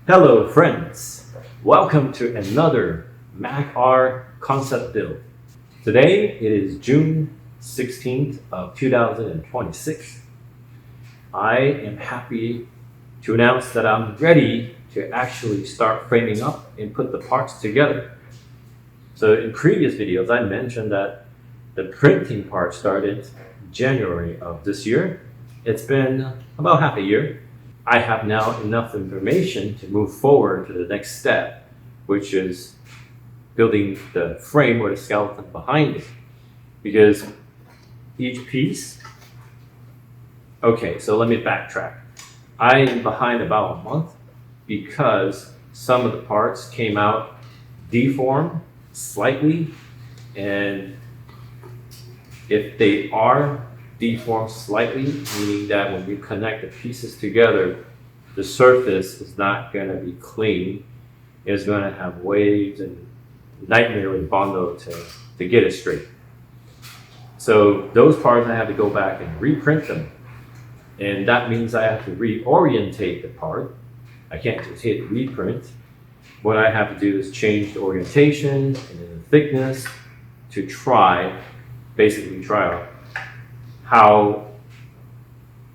Hello friends, welcome to another Mac R concept build. Today it is June 16th of 2026. I am happy to announce that I'm ready to actually start framing up and put the parts together. So in previous videos I mentioned that the printing part started January of this year. It's been about half a year. I have now enough information to move forward to the next step, which is building the frame or the skeleton behind it. Because each piece, okay, so let me backtrack. I am behind about a month because some of the parts came out deformed slightly, and if they are deformed slightly, meaning that when we connect the pieces together, the surface is not going to be clean. It's going to have waves and nightmare with Bondo to get it straight. So those parts I have to go back and reprint them. And that means I have to reorientate the part. I can't just hit reprint. What I have to do is change the orientation and then the thickness to basically try out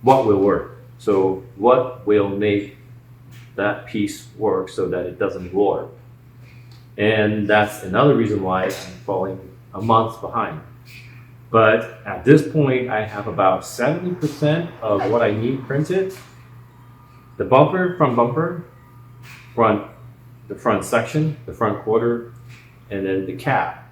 what will work. So what will make that piece work so that it doesn't warp. And that's another reason why I'm falling a month behind. But at this point, I have about 70% of what I need printed. The bumper, the front section, the front quarter, and then the cap.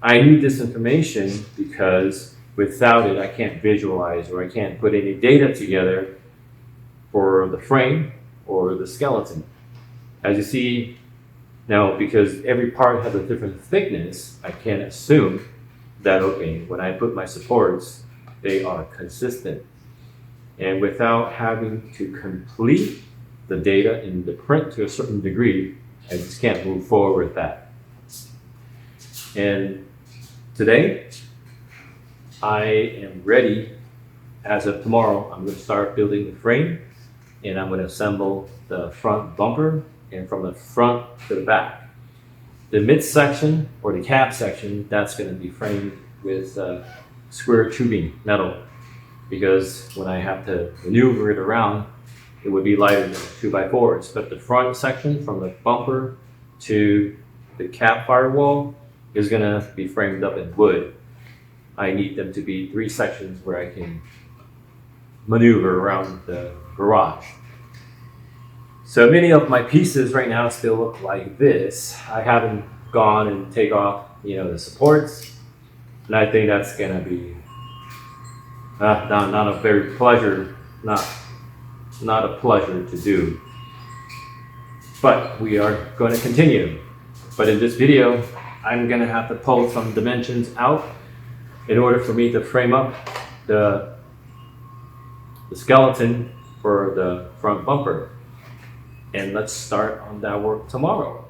I need this information because without it, I can't visualize or I can't put any data together for the frame or the skeleton. As you see now, because every part has a different thickness, I can't assume that, okay, when I put my supports, they are consistent. And without having to complete the data in the print to a certain degree, I just can't move forward with that. And today, I am ready. As of tomorrow, I'm going to start building the frame and I'm going to assemble the front bumper and from the front to the back. The midsection or the cab section, that's going to be framed with square tubing metal because when I have to maneuver it around, it would be lighter than 2x4s. But the front section from the bumper to the cab firewall is going to be framed up in wood. I need them to be 3 sections where I can maneuver around the garage. So many of my pieces right now still look like this. I haven't gone and take off, the supports, and I think that's gonna be not a very pleasure, not a pleasure to do. But we are going to continue. But in this video, I'm gonna have to pull some dimensions out in order for me to frame up the skeleton for the front bumper. And let's start on that work tomorrow.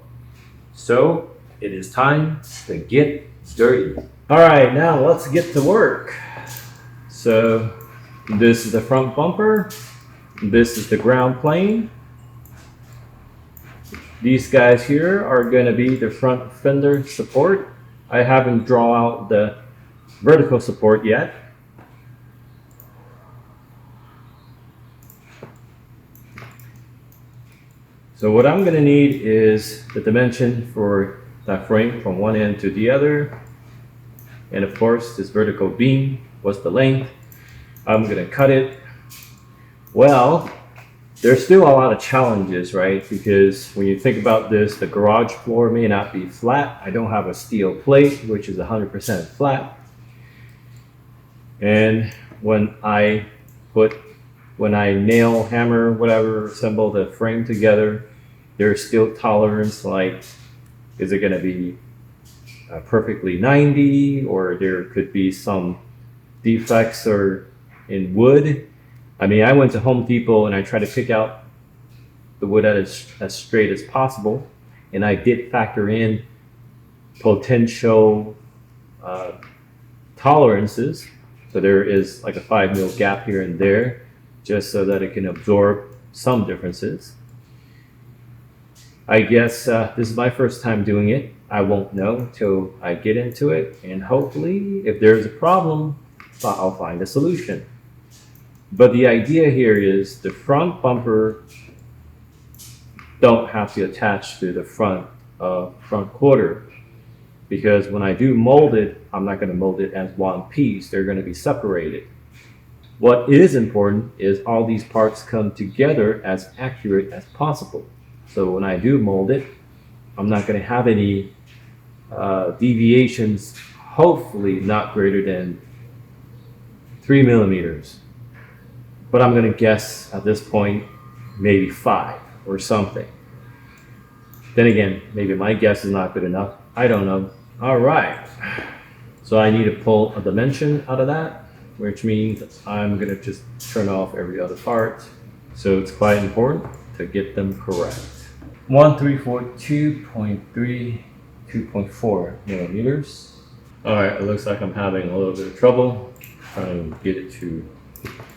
So it is time to get dirty. All right, now let's get to work. So this is the front bumper. This is the ground plane. These guys here are going to be the front fender support. I haven't drawn out the vertical support yet. So what I'm going to need is the dimension for that frame from one end to the other. And of course, this vertical beam, what's the length? I'm going to cut it. Well, there's still a lot of challenges, right? Because when you think about this, the garage floor may not be flat. I don't have a steel plate, which is 100% flat. And when I nail, hammer, whatever, assemble the frame together, there's still tolerance, like, is it going to be perfectly 90, or there could be some defects or in wood. I mean, I went to Home Depot and I tried to pick out the wood as straight as possible, and I did factor in potential tolerances. So there is like a 5 mil gap here and there, just so that it can absorb some differences. I guess this is my first time doing it. I won't know till I get into it, and hopefully if there's a problem, I'll find a solution. But the idea here is the front bumper don't have to attach to the front quarter, because when I do mold it, I'm not going to mold it as one piece. They're going to be separated. What is important is all these parts come together as accurate as possible. So when I do mold it, I'm not going to have any deviations, hopefully not greater than 3 millimeters. But I'm going to guess at this point, maybe 5 or something. Then again, maybe my guess is not good enough. I don't know. All right. So I need to pull a dimension out of that, which means I'm going to just turn off every other part. So it's quite important to get them correct. 1342.3, 2.4 millimeters. All right, it looks like I'm having a little bit of trouble trying to get it to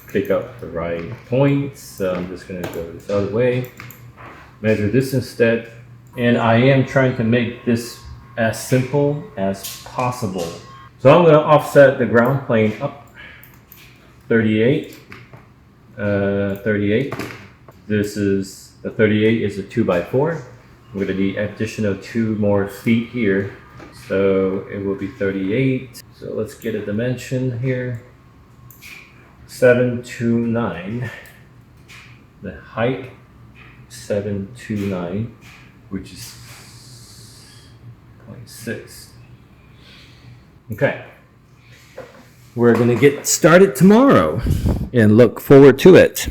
pick up the right points. So I'm just going to go this other way, measure this instead. And I am trying to make this as simple as possible. So I'm going to offset the ground plane up 38. This is the 38 is a 2x4. I'm going to need additional 2 more feet here. So it will be 38. So let's get a dimension here. 729. The height 729, which is 0.6. Okay. We're going to get started tomorrow and look forward to it.